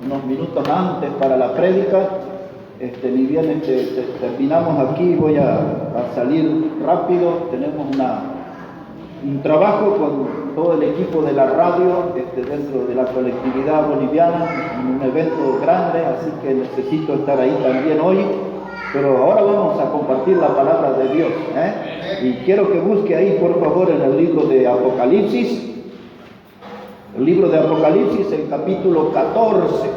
unos minutos antes para la prédica. Ni bien terminamos aquí, voy a salir rápido. Tenemos un trabajo con todo el equipo de la radio dentro de la colectividad boliviana, un evento grande, así que necesito estar ahí también hoy. Pero ahora vamos a compartir la palabra de Dios, Y quiero que busque ahí, por favor, en el libro de Apocalipsis. El libro de Apocalipsis, el capítulo 14.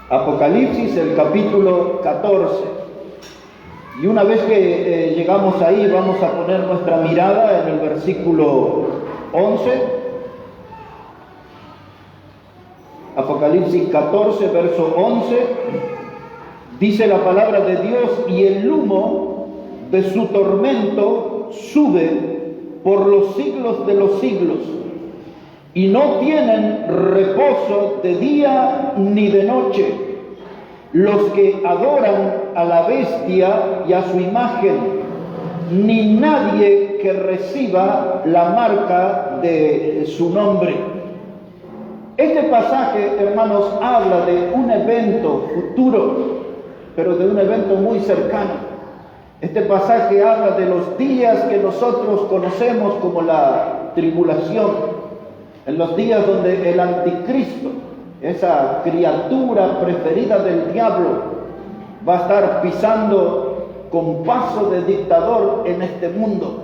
Apocalipsis, el capítulo 14. Y una vez que llegamos ahí, vamos a poner nuestra mirada en el versículo 11. Apocalipsis 14, verso 11. Dice la palabra de Dios: y el humo de su tormento sube por los siglos de los siglos, y no tienen reposo de día ni de noche los que adoran a la bestia y a su imagen, ni nadie que reciba la marca de su nombre. Este pasaje, hermanos, habla de un evento futuro, pero de un evento muy cercano. Este pasaje habla de los días que nosotros conocemos como la tribulación, en los días donde el anticristo, esa criatura preferida del diablo, va a estar pisando con paso de dictador en este mundo.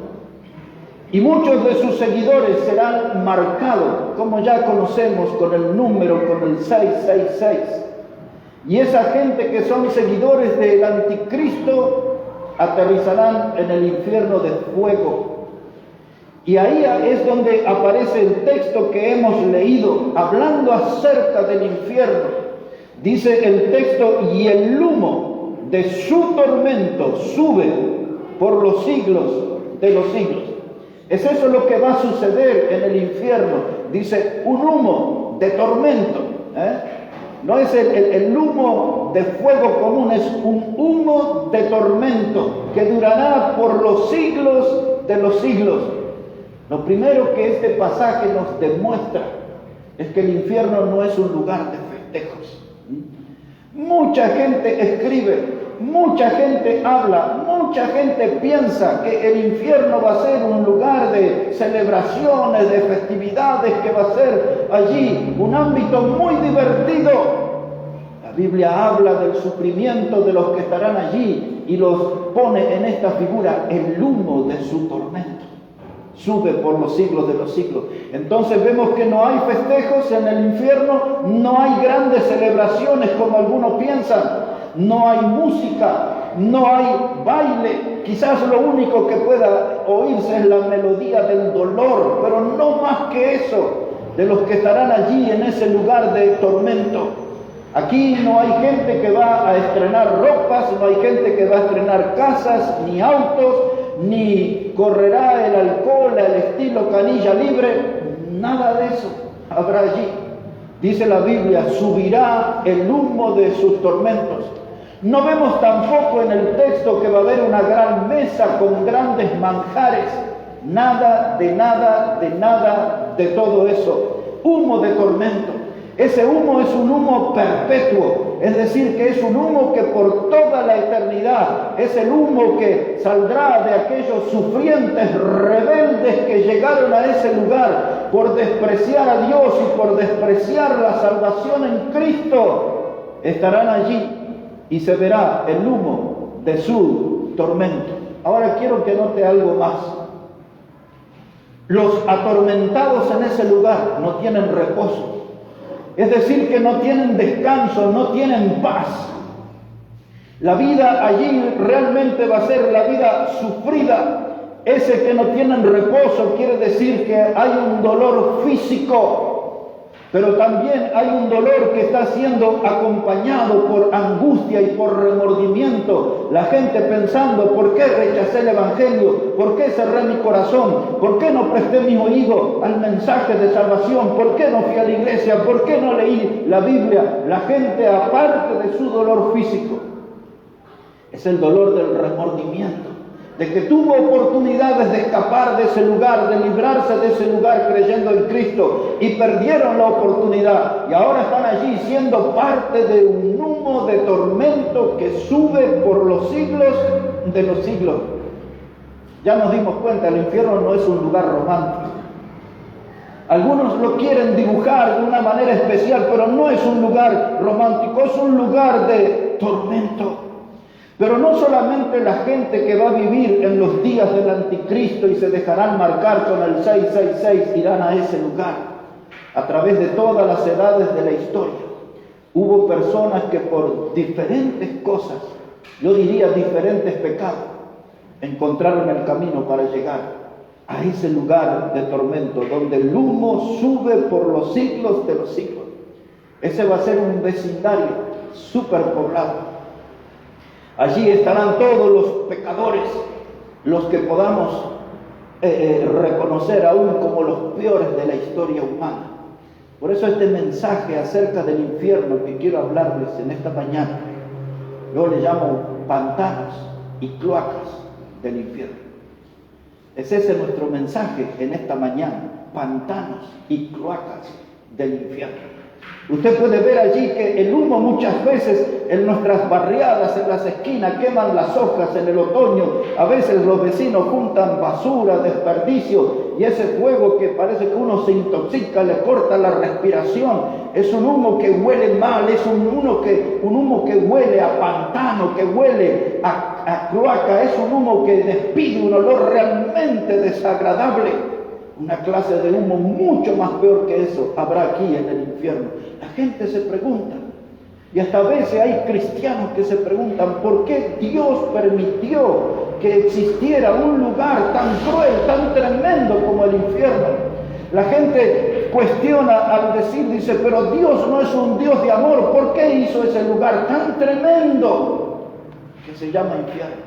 Y muchos de sus seguidores serán marcados, como ya conocemos, con el número, con el 666. Y esa gente que son seguidores del anticristo aterrizarán en el infierno de fuego. Y ahí es donde aparece el texto que hemos leído, hablando acerca del infierno. Dice el texto: y el humo de su tormento sube por los siglos de los siglos. Es eso lo que va a suceder en el infierno. Dice, un humo de tormento. No es el humo de fuego común, es un humo de tormento que durará por los siglos de los siglos. Lo primero que este pasaje nos demuestra es que el infierno no es un lugar de festejos. Mucha gente escribe, mucha gente habla, mucha gente piensa que el infierno va a ser un lugar de celebraciones, de festividades, que va a ser allí un ámbito muy divertido. La Biblia habla del sufrimiento de los que estarán allí y los pone en esta figura: el humo de su tormento sube por los siglos de los siglos. Entonces vemos que no hay festejos en el infierno, no hay grandes celebraciones como algunos piensan, no hay música, no hay baile. Quizás lo único que pueda oírse es la melodía del dolor, pero no más que eso, de los que estarán allí en ese lugar de tormento. Aquí no hay gente que va a estrenar ropas, no hay gente que va a estrenar casas, ni autos, ni correrá el alcohol al estilo canilla libre. Nada de eso habrá allí. Dice la Biblia: subirá el humo de sus tormentos. No vemos tampoco en el texto que va a haber una gran mesa con grandes manjares. Nada de todo eso. Humo de tormento. Ese humo es un humo perpetuo, es decir, que es un humo que por toda la eternidad, es el humo que saldrá de aquellos sufrientes rebeldes que llegaron a ese lugar por despreciar a Dios y por despreciar la salvación en Cristo. Estarán allí y se verá el humo de su tormento. Ahora quiero que note algo más. Los atormentados en ese lugar no tienen reposo. Es decir, que no tienen descanso, no tienen paz. La vida allí realmente va a ser la vida sufrida. Ese que no tienen reposo quiere decir que hay un dolor físico, pero también hay un dolor que está siendo acompañado por angustia y por remordimiento. La gente pensando: ¿por qué rechacé el Evangelio? ¿Por qué cerré mi corazón? ¿Por qué no presté mi oído al mensaje de salvación? ¿Por qué no fui a la iglesia? ¿Por qué no leí la Biblia? La gente, aparte de su dolor físico, es el dolor del remordimiento. de que tuvo oportunidades de escapar de ese lugar, de librarse de ese lugar creyendo en Cristo, y perdieron la oportunidad, y ahora están allí siendo parte de un humo de tormento que sube por los siglos de los siglos. Ya nos dimos cuenta, el infierno no es un lugar romántico. Algunos lo quieren dibujar de una manera especial, pero no es un lugar romántico, es un lugar de tormento. Pero no solamente la gente que va a vivir en los días del anticristo y se dejarán marcar con el 666 irán a ese lugar. A través de todas las edades de la historia, hubo personas que por diferentes cosas, yo diría diferentes pecados, encontraron el camino para llegar a ese lugar de tormento, donde el humo sube por los siglos de los siglos. Ese va a ser un vecindario superpoblado. Allí estarán todos los pecadores, los que podamos reconocer aún como los peores de la historia humana. Por eso este mensaje acerca del infierno que quiero hablarles en esta mañana, yo le llamo pantanos y cloacas del infierno. Es ese nuestro mensaje en esta mañana, pantanos y cloacas del infierno. Usted puede ver allí que el humo muchas veces en nuestras barriadas, en las esquinas, queman las hojas en el otoño. A veces los vecinos juntan basura, desperdicio, y ese fuego que parece que uno se intoxica, le corta la respiración. Es un humo que huele mal, es un humo que huele a pantano, que huele a cloaca, es un humo que despide un olor realmente desagradable. Una clase de humo mucho más peor que eso habrá aquí en el infierno. La gente se pregunta, y hasta a veces hay cristianos que se preguntan, ¿por qué Dios permitió que existiera un lugar tan cruel, tan tremendo como el infierno? La gente cuestiona al decir, dice, pero Dios no es un Dios de amor, ¿por qué hizo ese lugar tan tremendo que se llama infierno?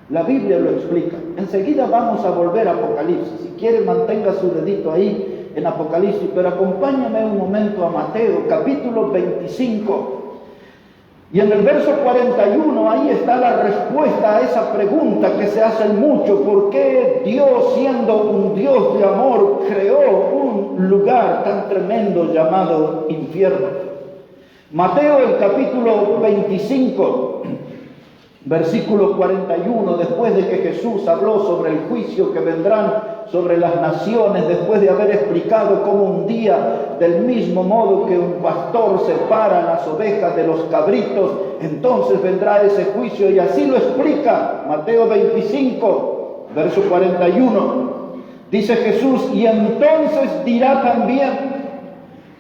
La Biblia lo explica. Enseguida vamos a volver a Apocalipsis. Si quiere, mantenga su dedito ahí en Apocalipsis, pero acompáñame un momento a Mateo, capítulo 25. Y en el verso 41, ahí está la respuesta a esa pregunta que se hacen mucho. ¿Por qué Dios, siendo un Dios de amor, creó un lugar tan tremendo llamado infierno? Mateo, el capítulo 25. Versículo 41, después de que Jesús habló sobre el juicio que vendrán sobre las naciones, después de haber explicado cómo un día, del mismo modo que un pastor separa las ovejas de los cabritos, entonces vendrá ese juicio, y así lo explica Mateo 25, verso 41. Dice Jesús, y entonces dirá también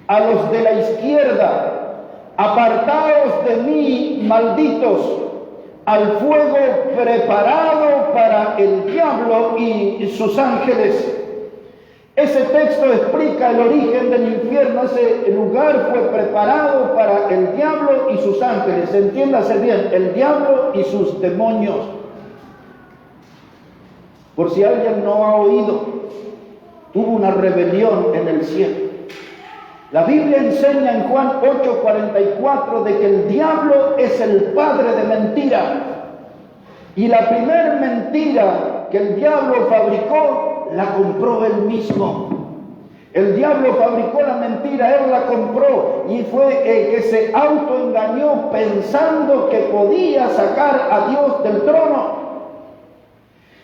a los de la izquierda, apartaos de mí, malditos, al fuego preparado para el diablo y sus ángeles. Ese texto explica el origen del infierno. Ese lugar fue preparado para el diablo y sus ángeles. Entiéndase bien, el diablo y sus demonios. Por si alguien no ha oído, hubo una rebelión en el cielo. La Biblia enseña en Juan 8:44 de que el diablo es el padre de mentira. Y la primera mentira que el diablo fabricó, la compró él mismo. El diablo fabricó la mentira, él la compró, y fue el que se autoengañó pensando que podía sacar a Dios del trono.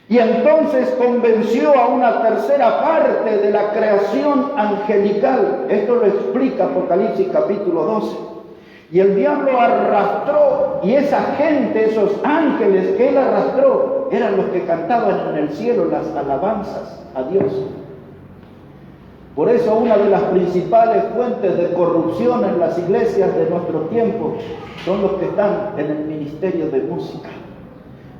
Y entonces convenció a una tercera parte de la creación angelical. Esto lo explica Apocalipsis capítulo 12. Y el diablo arrastró, y esa gente, esos ángeles que él arrastró, eran los que cantaban en el cielo las alabanzas a Dios. Por eso una de las principales fuentes de corrupción en las iglesias de nuestro tiempo son los que están en el ministerio de música.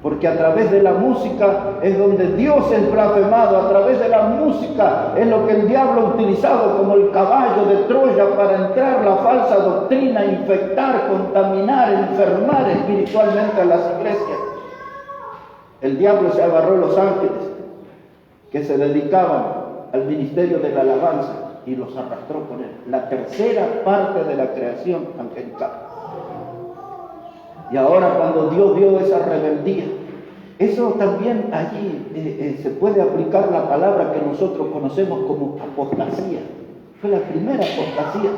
Porque a través de la música es donde Dios es blasfemado, a través de la música es lo que el diablo ha utilizado como el caballo de Troya para entrar la falsa doctrina, infectar, contaminar, enfermar espiritualmente a las iglesias. El diablo se agarró a los ángeles que se dedicaban al ministerio de la alabanza y los arrastró con él. La tercera parte de la creación angelical. Y ahora cuando Dios vio esa rebeldía Eso también allí se puede aplicar la palabra que nosotros conocemos como apostasía. Fue la primera apostasía.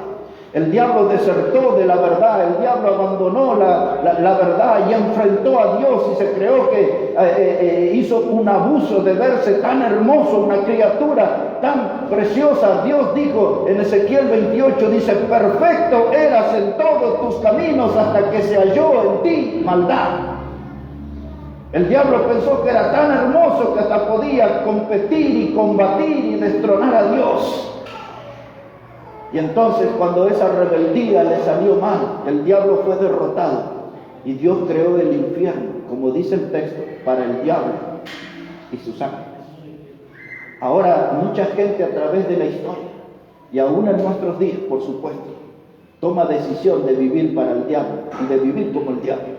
El diablo desertó de la verdad, el diablo abandonó la verdad y enfrentó a Dios y se creó que hizo un abuso de verse tan hermoso, una criatura tan preciosa. Dios dijo en Ezequiel 28, dice, perfecto eras en todos tus caminos hasta que se halló en ti maldad. El diablo pensó que era tan hermoso que hasta podía competir y combatir y destronar a Dios. Y entonces cuando esa rebeldía le salió mal, el diablo fue derrotado y Dios creó el infierno, como dice el texto, para el diablo y sus ángeles. Ahora mucha gente a través de la historia y aún en nuestros días, por supuesto, toma decisión de vivir para el diablo y de vivir como el diablo,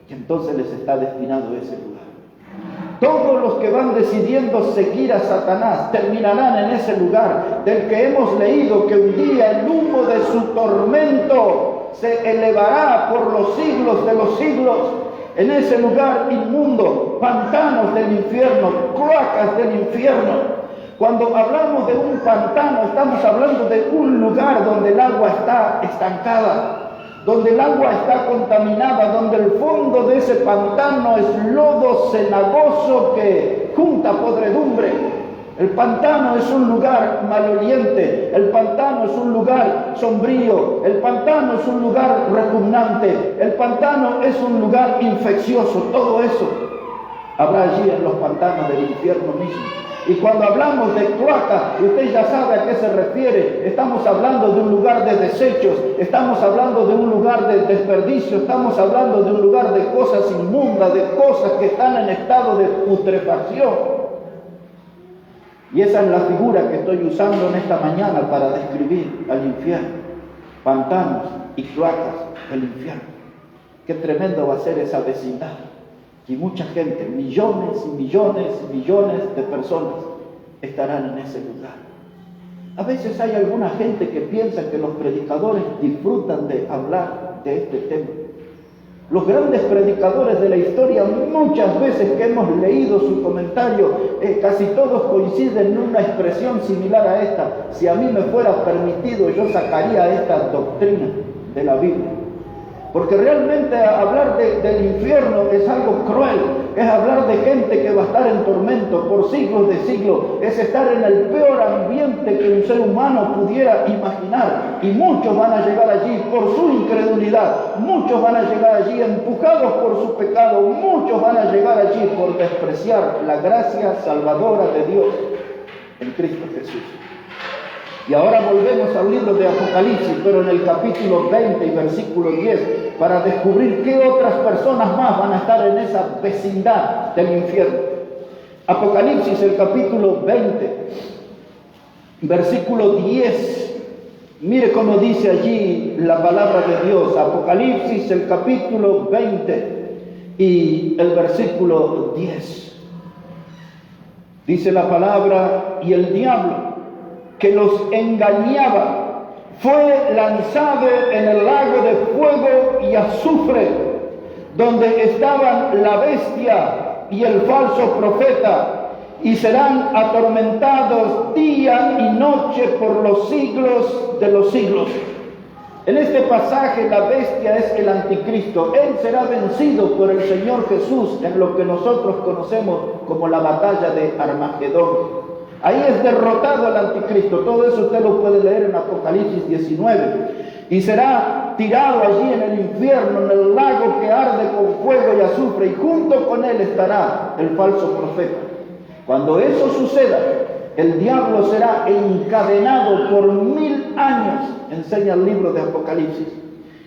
y entonces les está destinado ese lugar. Todos los que van decidiendo seguir a Satanás terminarán en ese lugar del que hemos leído que un día el humo de su tormento se elevará por los siglos de los siglos. En ese lugar inmundo, pantanos del infierno, cloacas del infierno. Cuando hablamos de un pantano, estamos hablando de un lugar donde el agua está estancada, donde el agua está contaminada, donde el fondo de ese pantano es lodo cenagoso que junta podredumbre. El pantano es un lugar maloliente, el pantano es un lugar sombrío, el pantano es un lugar repugnante, el pantano es un lugar infeccioso. Todo eso habrá allí en los pantanos del infierno mismo. Y cuando hablamos de cloaca, usted ya sabe a qué se refiere. Estamos hablando de un lugar de desechos, estamos hablando de un lugar de desperdicio, estamos hablando de un lugar de cosas inmundas, de cosas que están en estado de putrefacción. Y esa es la figura que estoy usando en esta mañana para describir al infierno. Pantanos y cloacas del infierno. Qué tremendo va a ser esa vecindad. Y mucha gente, millones y millones y millones de personas estarán en ese lugar. A veces hay alguna gente que piensa que los predicadores disfrutan de hablar de este tema. Los grandes predicadores de la historia, muchas veces que hemos leído su comentario, casi todos coinciden en una expresión similar a esta. Si a mí me fuera permitido, yo sacaría esta doctrina de la Biblia. Porque realmente hablar del infierno es algo cruel, es hablar de gente que va a estar en tormento por siglos de siglos, es estar en el peor ambiente que un ser humano pudiera imaginar. Y muchos van a llegar allí por su incredulidad, muchos van a llegar allí empujados por su pecado, muchos van a llegar allí por despreciar la gracia salvadora de Dios en Cristo Jesús. Y ahora volvemos al libro de Apocalipsis, pero en el capítulo 20 y versículo 10, para descubrir qué otras personas más van a estar en esa vecindad del infierno. Apocalipsis, el capítulo 20, versículo 10. Mire cómo dice allí la palabra de Dios. Apocalipsis, el capítulo 20 y el versículo 10. Dice la palabra, y el diablo que los engañaba fue lanzado en el lago de fuego y azufre, donde estaban la bestia y el falso profeta, y serán atormentados día y noche por los siglos de los siglos. En este pasaje la bestia es el anticristo. Él será vencido por el Señor Jesús en lo que nosotros conocemos como la batalla de Armagedón. Ahí es derrotado el anticristo. Todo eso usted lo puede leer en Apocalipsis 19. Y será tirado allí en el infierno, en el lago que arde con fuego y azufre, y junto con él estará el falso profeta. Cuando eso suceda, el diablo será encadenado por 1000 años, enseña el libro de Apocalipsis.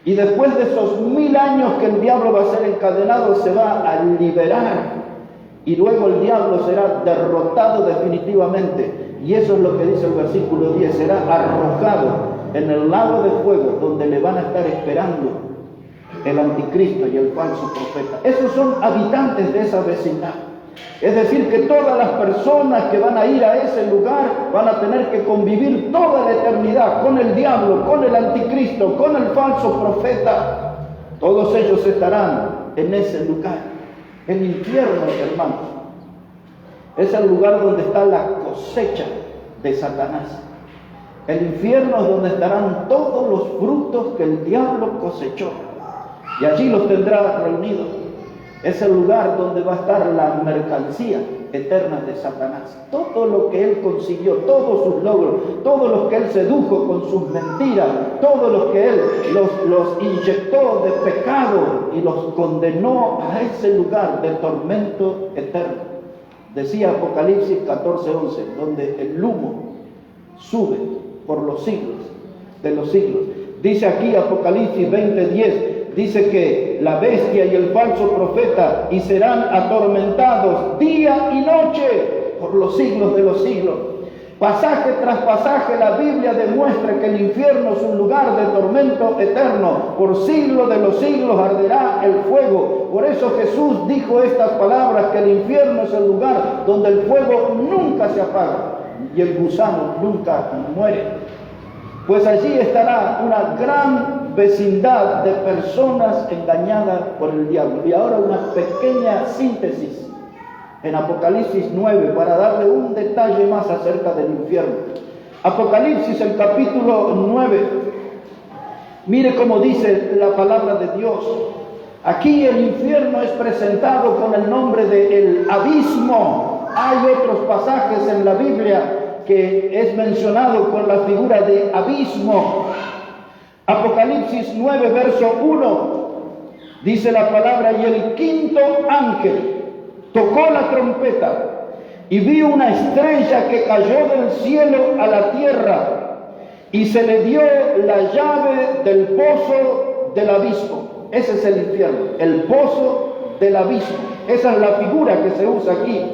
Y después de esos 1000 años que el diablo va a ser encadenado, se va a liberar. Y luego el diablo será derrotado definitivamente. Y eso es lo que dice el versículo 10. Será arrojado en el lago de fuego, donde le van a estar esperando el anticristo y el falso profeta. Esos son habitantes de esa vecindad. Es decir, que todas las personas que van a ir a ese lugar van a tener que convivir toda la eternidad con el diablo, con el anticristo, con el falso profeta. Todos ellos estarán en ese lugar. El infierno, hermanos, es el lugar donde está la cosecha de Satanás. El infierno es donde estarán todos los frutos que el diablo cosechó. Y allí los tendrá reunidos. Es el lugar donde va a estar la mercancía eterna de Satanás. Todo lo que él consiguió, todos sus logros, todo lo que él sedujo con sus mentiras, todo lo que él los inyectó de pecado y los condenó a ese lugar de tormento eterno. Decía Apocalipsis 14:11, donde el humo sube por los siglos de los siglos. Dice aquí Apocalipsis 20:10, dice que la bestia y el falso profeta y serán atormentados día y noche por los siglos de los siglos. Pasaje tras pasaje la Biblia demuestra que el infierno es un lugar de tormento eterno. Por siglos de los siglos arderá el fuego. Por eso Jesús dijo estas palabras, que el infierno es el lugar donde el fuego nunca se apaga y el gusano nunca muere. Pues allí estará una gran vecindad de personas engañadas por el diablo. Y ahora una pequeña síntesis en Apocalipsis 9 para darle un detalle más acerca del infierno. Apocalipsis, el capítulo 9. Mire cómo dice la palabra de Dios. Aquí el infierno es presentado con el nombre de el abismo. Hay otros pasajes en la Biblia que es mencionado con la figura de abismo. Apocalipsis 9, verso 1, dice la palabra: y el quinto ángel tocó la trompeta, y vi una estrella que cayó del cielo a la tierra, y se le dio la llave del pozo del abismo. Ese es el infierno, el pozo del abismo. Esa es la figura que se usa aquí.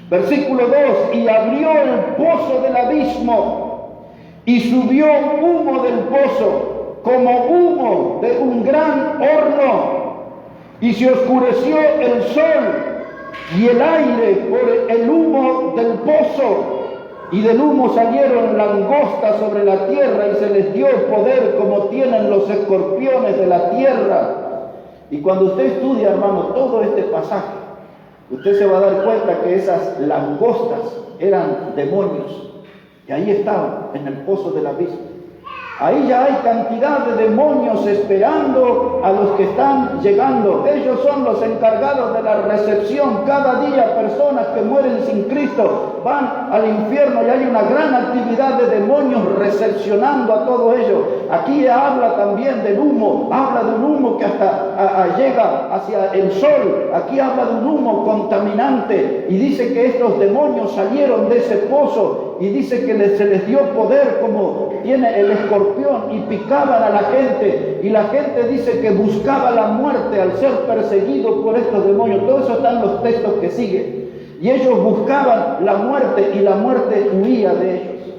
Versículo 2, y abrió el pozo del abismo, y subió humo del pozo, como humo de un gran horno, y se oscureció el sol y el aire por el humo del pozo, y del humo salieron langostas sobre la tierra, y se les dio poder como tienen los escorpiones de la tierra. Y cuando usted estudia, hermano, todo este pasaje, usted se va a dar cuenta que esas langostas eran demonios, y ahí estaban, en el pozo del abismo. Ahí ya hay cantidad de demonios esperando a los que están llegando. Ellos son los encargados de la recepción. Cada día personas que mueren sin Cristo van al infierno, y hay una gran actividad de demonios recepcionando a todo ello. Aquí habla también del humo, habla de un humo que hasta llega hacia el sol. Aquí habla de un humo contaminante, y dice que estos demonios salieron de ese pozo, y dice que se les dio poder como tiene el escorpión, y picaban a la gente, y la gente dice que buscaba la muerte al ser perseguido por estos demonios. Todo eso está en los textos que siguen. Y ellos buscaban la muerte, y la muerte huía de ellos.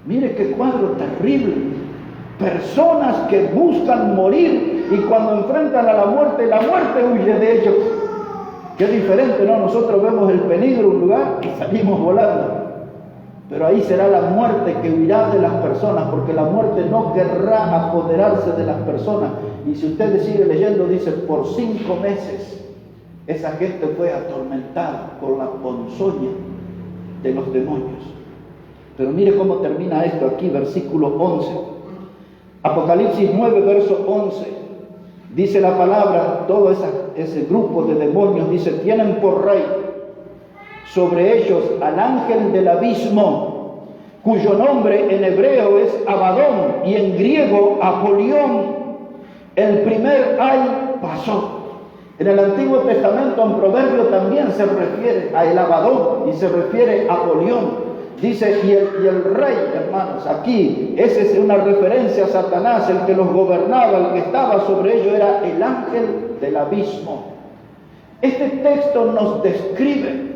Mire qué cuadro terrible. Personas que buscan morir, y cuando enfrentan a la muerte huye de ellos. Qué diferente, ¿no? Nosotros vemos el peligro en un lugar y salimos volando. Pero ahí será la muerte que huirá de las personas, porque la muerte no querrá apoderarse de las personas. Y si usted sigue leyendo, dice, por 5 meses esa gente fue atormentada por la ponzoña de los demonios. Pero mire cómo termina esto aquí, versículo 11. Apocalipsis 9, verso 11. Dice la palabra, todo ese grupo de demonios, dice, tienen por rey sobre ellos al ángel del abismo, cuyo nombre en hebreo es Abadón y en griego Apolión. El primer ay pasó. En el Antiguo Testamento, en Proverbio, también se refiere a el Abadón y se refiere a Apolión. Dice, y el rey, hermanos, aquí, esa es una referencia a Satanás, el que los gobernaba, el que estaba sobre ellos era el ángel del abismo. Este texto nos describe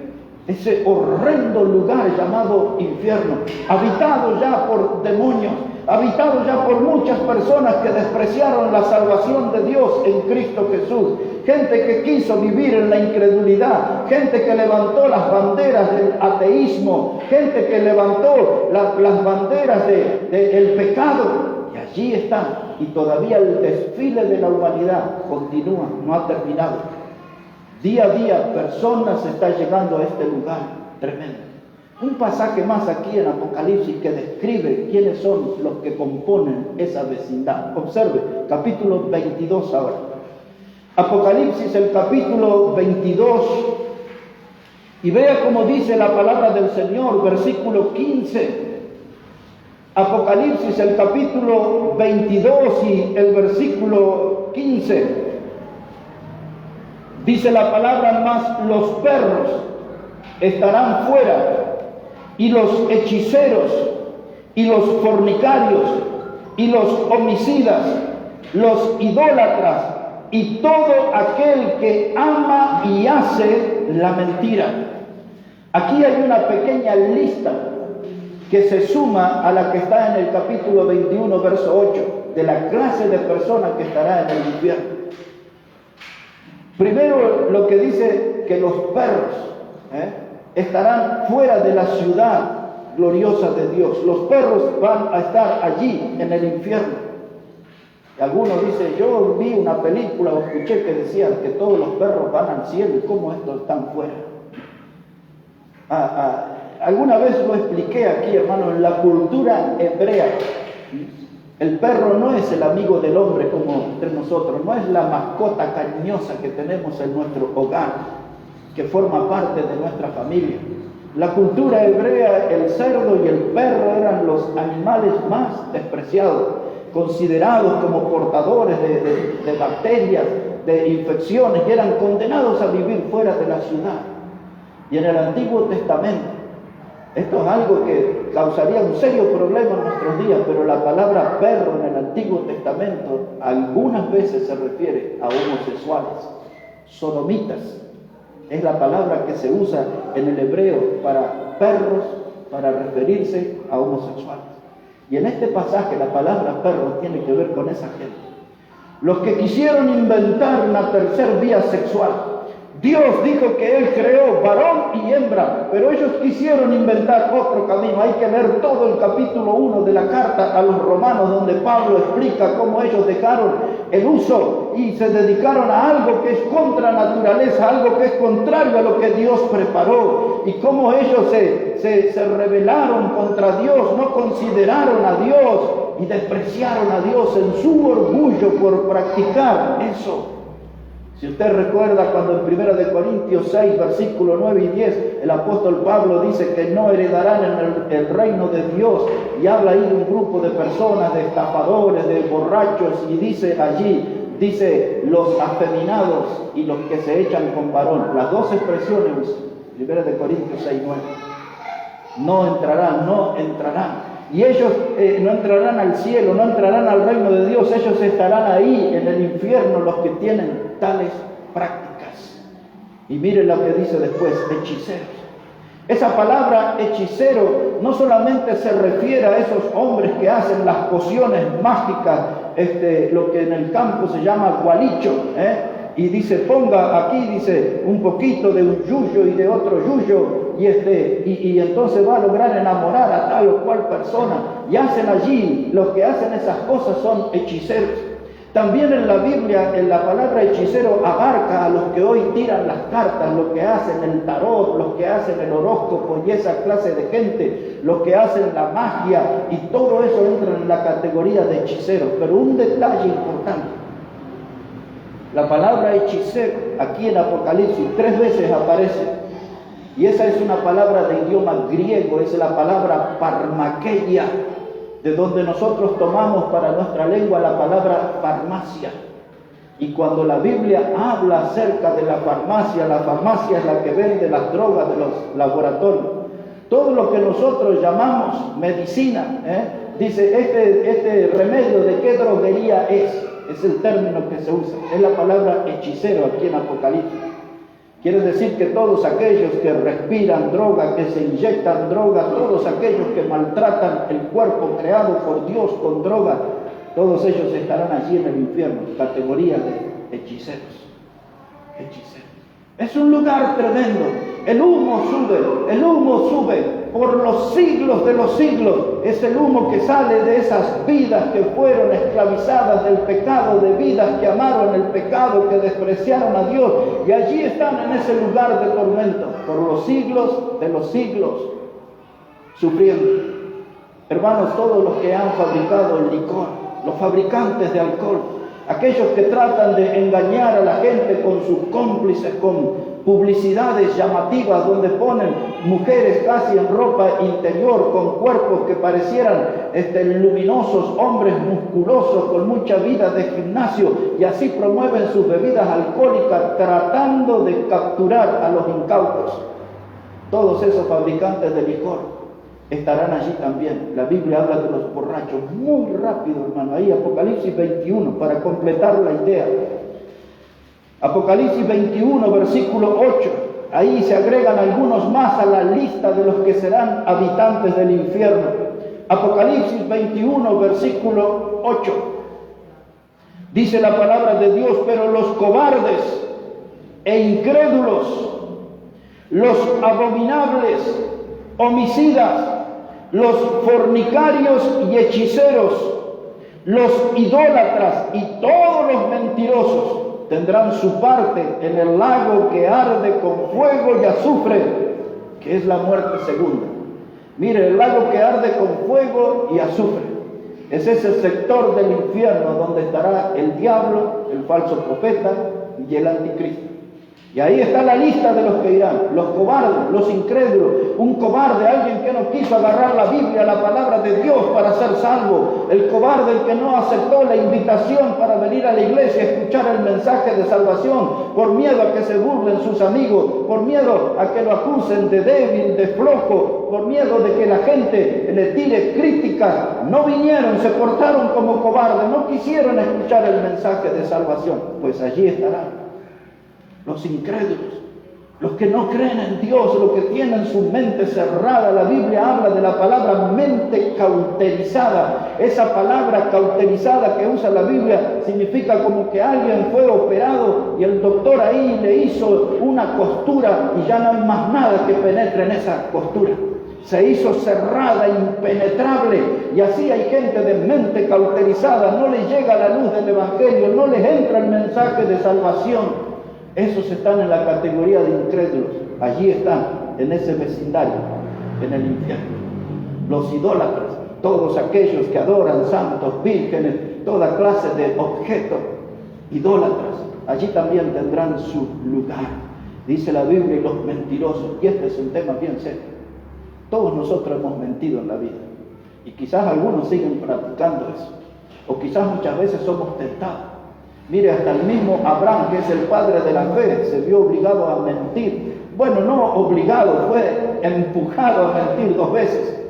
ese horrendo lugar llamado infierno, habitado ya por demonios, habitado ya por muchas personas que despreciaron la salvación de Dios en Cristo Jesús, gente que quiso vivir en la incredulidad, gente que levantó las banderas del ateísmo, gente que levantó las banderas del pecado, y allí están, y todavía el desfile de la humanidad continúa, no ha terminado. Día a día personas están llegando a este lugar tremendo. Un pasaje más aquí en Apocalipsis que describe quiénes son los que componen esa vecindad. Observe, capítulo 22 ahora. Apocalipsis, el capítulo 22, y vea cómo dice la palabra del Señor, versículo 15. Apocalipsis, el capítulo 22 y el versículo 15. Dice la palabra: mas los perros estarán fuera, y los hechiceros, y los fornicarios, y los homicidas, los idólatras, y todo aquel que ama y hace la mentira. Aquí hay una pequeña lista que se suma a la que está en el capítulo 21, verso 8, de la clase de personas que estará en el infierno. Primero, lo que dice que los perros estarán fuera de la ciudad gloriosa de Dios. Los perros van a estar allí en el infierno. Y algunos dicen: yo vi una película o escuché que decían que todos los perros van al cielo, y cómo estos están fuera. Alguna vez lo expliqué aquí, hermano, en la cultura hebrea. El perro no es el amigo del hombre como entre nosotros, no es la mascota cariñosa que tenemos en nuestro hogar, que forma parte de nuestra familia. La cultura hebrea, el cerdo y el perro eran los animales más despreciados, considerados como portadores de bacterias, de infecciones, y eran condenados a vivir fuera de la ciudad. Y en el Antiguo Testamento, esto es algo que causaría un serio problema en nuestros días, pero la palabra perro en el Antiguo Testamento algunas veces se refiere a homosexuales, sodomitas. Es la palabra que se usa en el hebreo para perros, para referirse a homosexuales. Y en este pasaje la palabra perro tiene que ver con esa gente. Los que quisieron inventar una tercera vía sexual. Dios dijo que Él creó varón y hembra, pero ellos quisieron inventar otro camino. Hay que leer todo el capítulo 1 de la carta a los romanos, donde Pablo explica cómo ellos dejaron el uso y se dedicaron a algo que es contra naturaleza, algo que es contrario a lo que Dios preparó, y cómo ellos se rebelaron contra Dios, no consideraron a Dios y despreciaron a Dios en su orgullo por practicar eso. Si usted recuerda cuando en 1 Corintios 6, versículo 9 y 10, el apóstol Pablo dice que no heredarán en el reino de Dios, y habla ahí de un grupo de personas, de estafadores, de borrachos, y dice allí, dice los afeminados y los que se echan con varón. Las dos expresiones, 1 Corintios 6, 9. No entrarán. Y ellos no entrarán al cielo, no entrarán al reino de Dios. Ellos estarán ahí en el infierno, los que tienen tales prácticas. Y miren lo que dice después: hechiceros. Esa palabra hechicero no solamente se refiere a esos hombres que hacen las pociones mágicas, lo que en el campo se llama gualicho, y dice, ponga aquí, dice, un poquito de un yuyo y de otro yuyo, y entonces va a lograr enamorar a tal o cual persona, y hacen allí, los que hacen esas cosas son hechiceros. También en la Biblia, en la palabra hechicero abarca a los que hoy tiran las cartas, los que hacen el tarot, los que hacen el horóscopo y esa clase de gente, los que hacen la magia, y todo eso entra en la categoría de hechiceros. Pero un detalle importante: la palabra hechicero aquí en Apocalipsis 3 veces aparece, y esa es una palabra de idioma griego, es la palabra parmakeia, de donde nosotros tomamos para nuestra lengua la palabra farmacia. Y cuando la Biblia habla acerca de la farmacia es la que vende las drogas de los laboratorios. Todo lo que nosotros llamamos medicina, dice, este remedio, ¿de qué droguería es? Es el término que se usa, es la palabra hechicero aquí en Apocalipsis. Quiere decir que todos aquellos que respiran droga, que se inyectan droga, todos aquellos que maltratan el cuerpo creado por Dios con droga, todos ellos estarán allí en el infierno, categoría de hechiceros. Hechiceros. Es un lugar tremendo. El humo sube por los siglos de los siglos. Es el humo que sale de esas vidas que fueron esclavizadas del pecado, de vidas que amaron el pecado, que despreciaron a Dios, y allí están en ese lugar de tormento, por los siglos de los siglos, sufriendo. Hermanos, todos los que han fabricado el licor, los fabricantes de alcohol, aquellos que tratan de engañar a la gente con sus cómplices, con publicidades llamativas donde ponen mujeres casi en ropa interior, con cuerpos que parecieran luminosos, hombres musculosos con mucha vida de gimnasio, y así promueven sus bebidas alcohólicas tratando de capturar a los incautos. Todos esos fabricantes de licor estarán allí también. La Biblia habla de los borrachos muy rápido, hermano. Ahí Apocalipsis 21, para completar la idea. Apocalipsis 21, versículo 8. Ahí se agregan algunos más a la lista de los que serán habitantes del infierno. Apocalipsis 21, versículo 8. Dice la palabra de Dios: pero los cobardes e incrédulos, los abominables, homicidas, los fornicarios y hechiceros, los idólatras y todos los mentirosos tendrán su parte en el lago que arde con fuego y azufre, que es la muerte segunda. Mire, el lago que arde con fuego y azufre es ese sector del infierno donde estará el diablo, el falso profeta y el anticristo. Y ahí está la lista de los que irán: los cobardes, los incrédulos. Un cobarde, alguien que no quiso agarrar la Biblia, la palabra de Dios, para ser salvo. El cobarde, el que no aceptó la invitación para venir a la iglesia a escuchar el mensaje de salvación, por miedo a que se burlen sus amigos, por miedo a que lo acusen de débil, de flojo, por miedo de que la gente le tire críticas. No vinieron, se portaron como cobardes, no quisieron escuchar el mensaje de salvación. Pues allí estarán los incrédulos, los que no creen en Dios, los que tienen su mente cerrada. La Biblia habla de la palabra mente cauterizada. Esa palabra cauterizada que usa la Biblia significa como que alguien fue operado y el doctor ahí le hizo una costura y ya no hay más nada que penetre en esa costura. Se hizo cerrada, impenetrable, y así hay gente de mente cauterizada. No les llega la luz del Evangelio, no les entra el mensaje de salvación. Esos están en la categoría de incrédulos. Allí están, en ese vecindario, en el infierno. Los idólatras, todos aquellos que adoran santos, vírgenes, toda clase de objetos idólatras, allí también tendrán su lugar. Dice la Biblia: y los mentirosos. Y este es un tema bien serio. Todos nosotros hemos mentido en la vida. Y quizás algunos siguen practicando eso. O quizás muchas veces somos tentados. Mire, hasta el mismo Abraham, que es el padre de la fe, se vio obligado a mentir. Bueno, no obligado, fue empujado a mentir 2 veces.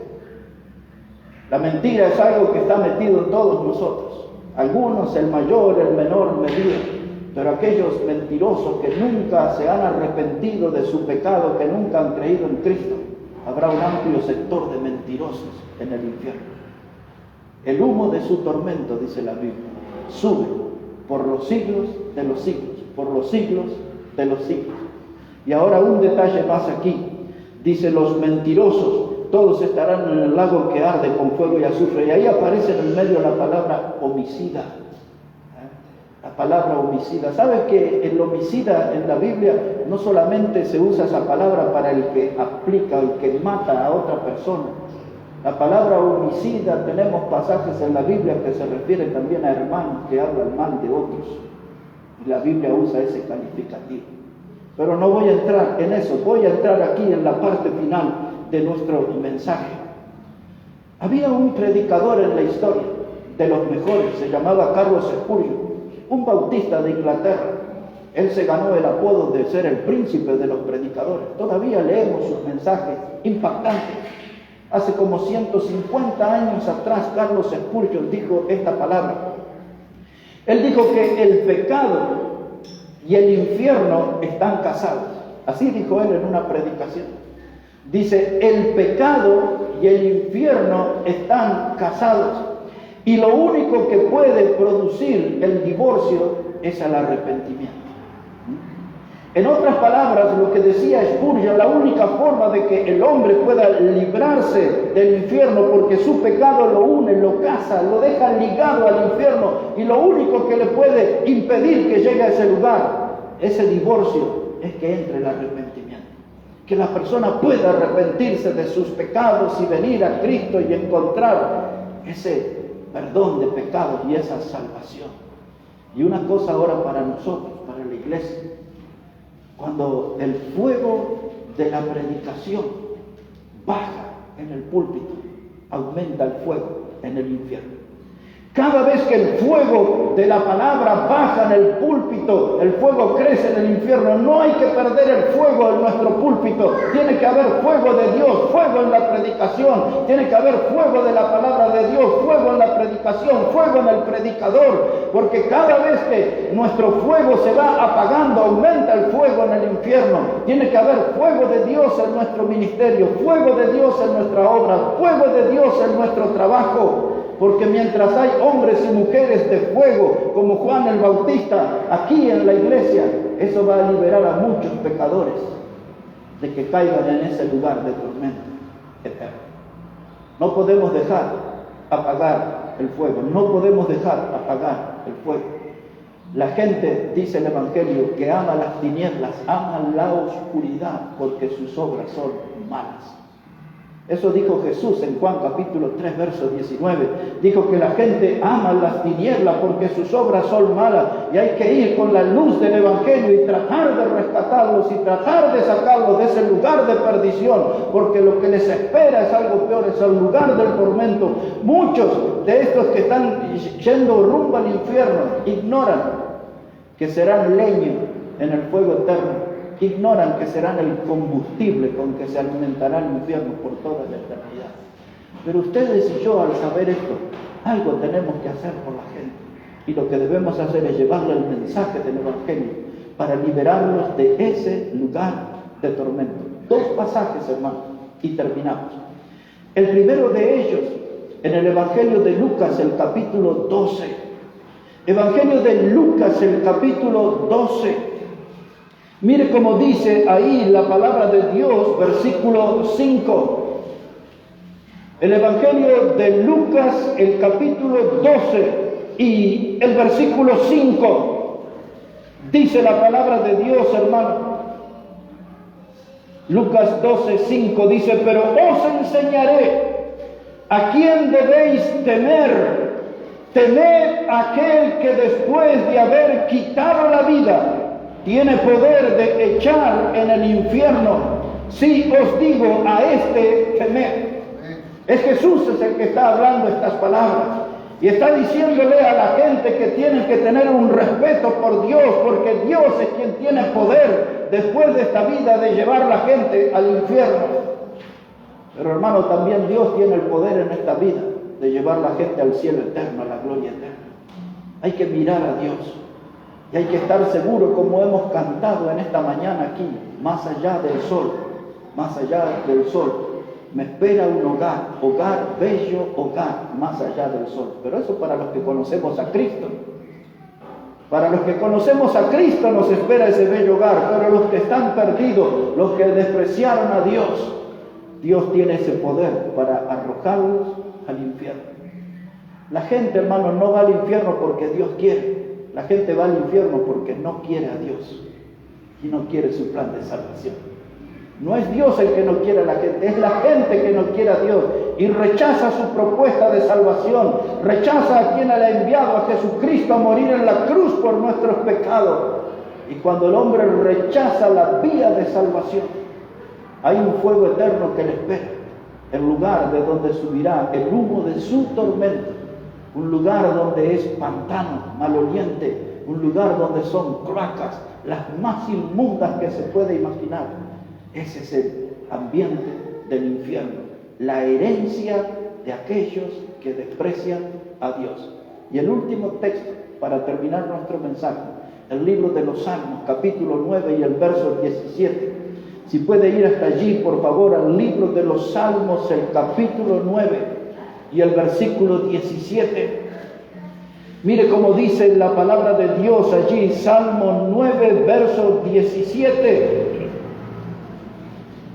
La mentira es algo que está metido en todos nosotros. Algunos, el mayor, el menor medida. Pero aquellos mentirosos que nunca se han arrepentido de su pecado, que nunca han creído en Cristo, habrá un amplio sector de mentirosos en el infierno. El humo de su tormento, dice la Biblia, sube por los siglos de los siglos, por los siglos de los siglos. Y ahora un detalle más aquí. Dice: los mentirosos, todos estarán en el lago que arde con fuego y azufre. Y ahí aparece en el medio la palabra homicida. La palabra homicida. ¿Sabe que el homicida en la Biblia no solamente se usa esa palabra para el que aplica, el que mata a otra persona? La palabra homicida, tenemos pasajes en la Biblia que se refieren también a hermanos que hablan mal de otros. Y la Biblia usa ese calificativo. Pero no voy a entrar en eso, voy a entrar aquí en la parte final de nuestro mensaje. Había un predicador en la historia, de los mejores, se llamaba Carlos Spurgeon, un bautista de Inglaterra. Él se ganó el apodo de ser el príncipe de los predicadores. Todavía leemos sus mensajes impactantes. Hace como 150 años atrás, Carlos Spurgeon dijo esta palabra. Él dijo que el pecado y el infierno están casados. Así dijo él en una predicación. Dice: el pecado y el infierno están casados. Y lo único que puede producir el divorcio es el arrepentimiento. En otras palabras, lo que decía Spurgeon, la única forma de que el hombre pueda librarse del infierno, porque su pecado lo une, lo casa, lo deja ligado al infierno, y lo único que le puede impedir que llegue a ese lugar, ese divorcio, es que entre el arrepentimiento. Que la persona pueda arrepentirse de sus pecados y venir a Cristo y encontrar ese perdón de pecados y esa salvación. Y una cosa ahora para nosotros, para la iglesia, cuando el fuego de la predicación baja en el púlpito, aumenta el fuego en el infierno. Cada vez que el fuego de la palabra baja en el púlpito, el fuego crece en el infierno. No hay que perder el fuego en nuestro púlpito. Tiene que haber fuego de Dios, fuego en la predicación. Tiene que haber fuego de la palabra de Dios, fuego en la predicación, fuego en el predicador. Porque cada vez que nuestro fuego se va apagando, aumenta el fuego en el infierno. Tiene que haber fuego de Dios en nuestro ministerio, fuego de Dios en nuestra obra, fuego de Dios en nuestro trabajo. Porque mientras hay hombres y mujeres de fuego, como Juan el Bautista, aquí en la iglesia, eso va a liberar a muchos pecadores de que caigan en ese lugar de tormento eterno. No podemos dejar apagar el fuego, no podemos dejar apagar el fuego. La gente, dice el Evangelio, que ama las tinieblas, ama la oscuridad, porque sus obras son malas. Eso dijo Jesús en Juan capítulo 3, verso 19. Dijo que la gente ama las tinieblas porque sus obras son malas. Y hay que ir con la luz del Evangelio y tratar de rescatarlos y tratar de sacarlos de ese lugar de perdición. Porque lo que les espera es algo peor, es el lugar del tormento. Muchos de estos que están yendo rumbo al infierno ignoran que serán leña en el fuego eterno. Ignoran que serán el combustible con que se alimentará el infierno por toda la eternidad. Pero ustedes y yo, al saber esto, algo tenemos que hacer por la gente. Y lo que debemos hacer es llevarle el mensaje del Evangelio para liberarlos de ese lugar de tormento. 2 pasajes, hermanos, y terminamos. El primero de ellos, en el Evangelio de Lucas, el capítulo 12. Evangelio de Lucas, el capítulo 12. Mire cómo dice ahí la palabra de Dios, versículo 5. El Evangelio de Lucas, el capítulo 12 y el versículo 5. Dice la palabra de Dios, hermano. Lucas 12, 5 dice: pero os enseñaré a quién debéis temer. Temed a aquel que después de haber quitado la vida, tiene poder de echar en el infierno. Sí, os digo, a este temed. Es Jesús es el que está hablando estas palabras. Y está diciéndole a la gente que tienen que tener un respeto por Dios, porque Dios es quien tiene poder después de esta vida de llevar a la gente al infierno. Pero hermano, también Dios tiene el poder en esta vida de llevar a la gente al cielo eterno, a la gloria eterna. Hay que mirar a Dios. Y hay que estar seguro, como hemos cantado en esta mañana aquí, más allá del sol, más allá del sol, me espera un hogar, hogar, bello hogar, más allá del sol. Pero eso para los que conocemos a Cristo. Para los que conocemos a Cristo nos espera ese bello hogar, pero los que están perdidos, los que despreciaron a Dios, Dios tiene ese poder para arrojarlos al infierno. La gente, hermano, no va al infierno porque Dios quiere. La gente va al infierno porque no quiere a Dios y no quiere su plan de salvación. No es Dios el que no quiere a la gente, es la gente que no quiere a Dios y rechaza su propuesta de salvación, rechaza a quien le ha enviado a Jesucristo a morir en la cruz por nuestros pecados. Y cuando el hombre rechaza la vía de salvación, hay un fuego eterno que le espera, el lugar de donde subirá el humo de su tormento. Un lugar donde es pantano, maloliente, un lugar donde son cloacas, las más inmundas que se puede imaginar. Ese es el ambiente del infierno, la herencia de aquellos que desprecian a Dios. Y el último texto, para terminar nuestro mensaje, el libro de los Salmos, capítulo 9 y el verso 17. Si puede ir hasta allí, por favor, al libro de los Salmos, el capítulo 9 y el versículo 17. Mire cómo dice la palabra de Dios allí, Salmo 9, verso 17.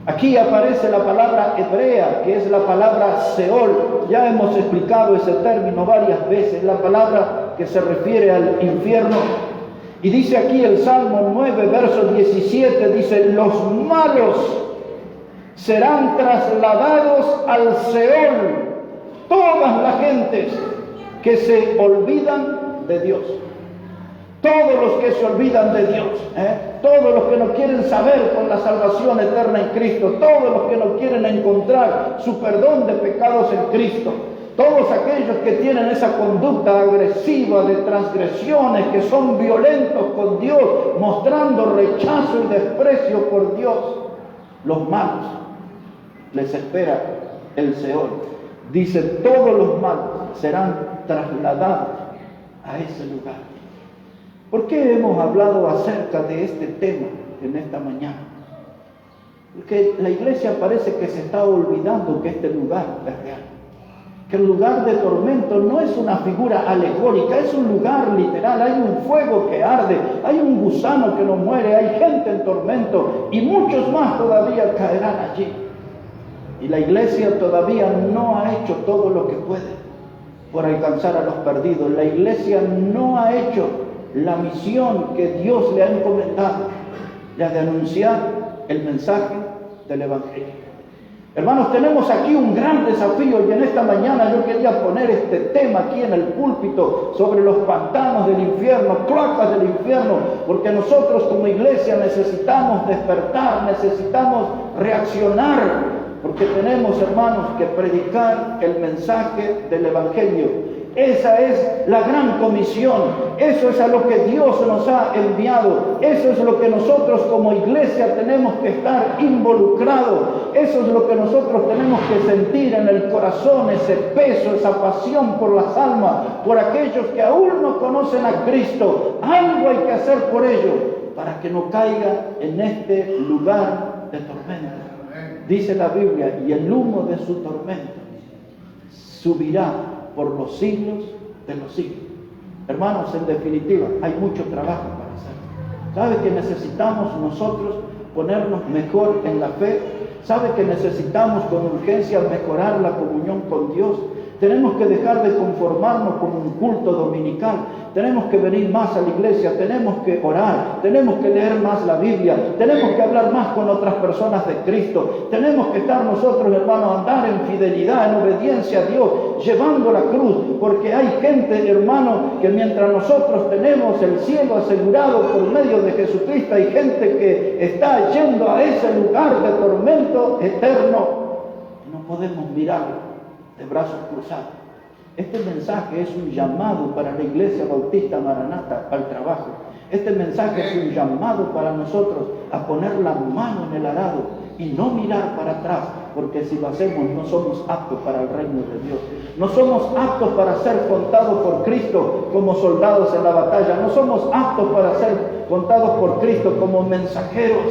Aquí aparece la palabra hebrea, que es la palabra Seol. Ya hemos explicado ese término varias veces, la palabra que se refiere al infierno. Y dice aquí el Salmo 9, verso 17, dice, los malos serán trasladados al Seol, todas las gentes que se olvidan de Dios. Todos los que se olvidan de Dios, todos los que no quieren saber con la salvación eterna en Cristo, todos los que no quieren encontrar su perdón de pecados en Cristo, todos aquellos que tienen esa conducta agresiva de transgresiones, que son violentos con Dios, mostrando rechazo y desprecio por Dios, los malos, les espera el Seol. Dice, todos los malos serán trasladados a ese lugar. ¿Por qué hemos hablado acerca de este tema en esta mañana? Porque la iglesia parece que se está olvidando que este lugar es real. Que el lugar de tormento no es una figura alegórica, es un lugar literal. Hay un fuego que arde, hay un gusano que no muere, hay gente en tormento y muchos más todavía caerán allí. Y la iglesia todavía no ha hecho todo lo que puede por alcanzar a los perdidos. La iglesia no ha hecho la misión que Dios le ha encomendado, la de anunciar el mensaje del Evangelio. Hermanos, tenemos aquí un gran desafío y en esta mañana yo quería poner este tema aquí en el púlpito sobre los pantanos del infierno, cloacas del infierno, porque nosotros como iglesia necesitamos despertar, necesitamos reaccionar, porque tenemos, hermanos, que predicar el mensaje del Evangelio. Esa es la gran comisión, eso es a lo que Dios nos ha enviado, eso es lo que nosotros como iglesia tenemos que estar involucrados, eso es lo que nosotros tenemos que sentir en el corazón, ese peso, esa pasión por las almas, por aquellos que aún no conocen a Cristo. Algo hay que hacer por ellos para que no caiga en este lugar de tormenta. Dice la Biblia, y el humo de su tormenta subirá por los siglos de los siglos. Hermanos, en definitiva, hay mucho trabajo para hacer. ¿Sabe que necesitamos nosotros ponernos mejor en la fe? ¿Sabe que necesitamos con urgencia mejorar la comunión con Dios? Tenemos que dejar de conformarnos con un culto dominical. Tenemos que venir más a la iglesia, tenemos que orar, tenemos que leer más la Biblia, tenemos que hablar más con otras personas de Cristo. Tenemos que estar nosotros, hermanos, andar en fidelidad, en obediencia a Dios, llevando la cruz, porque hay gente, hermano, que mientras nosotros tenemos el cielo asegurado por medio de Jesucristo, hay gente que está yendo a ese lugar de tormento eterno. No podemos mirarlo de brazos cruzados. Este mensaje es un llamado para la Iglesia Bautista Maranata al trabajo. Este mensaje es un llamado para nosotros a poner la mano en el arado y no mirar para atrás, porque si lo hacemos no somos aptos para el reino de Dios. No somos aptos para ser contados por Cristo como soldados en la batalla. No somos aptos para ser contados por Cristo como mensajeros.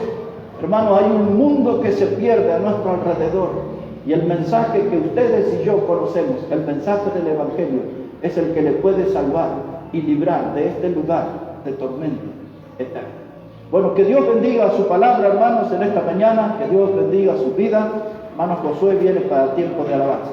Hermanos, hay un mundo que se pierde a nuestro alrededor. Y el mensaje que ustedes y yo conocemos, el mensaje del Evangelio, es el que le puede salvar y librar de este lugar de tormento eterno. Bueno, que Dios bendiga su palabra, hermanos, en esta mañana. Que Dios bendiga su vida. Hermano Josué viene para tiempo de alabanza.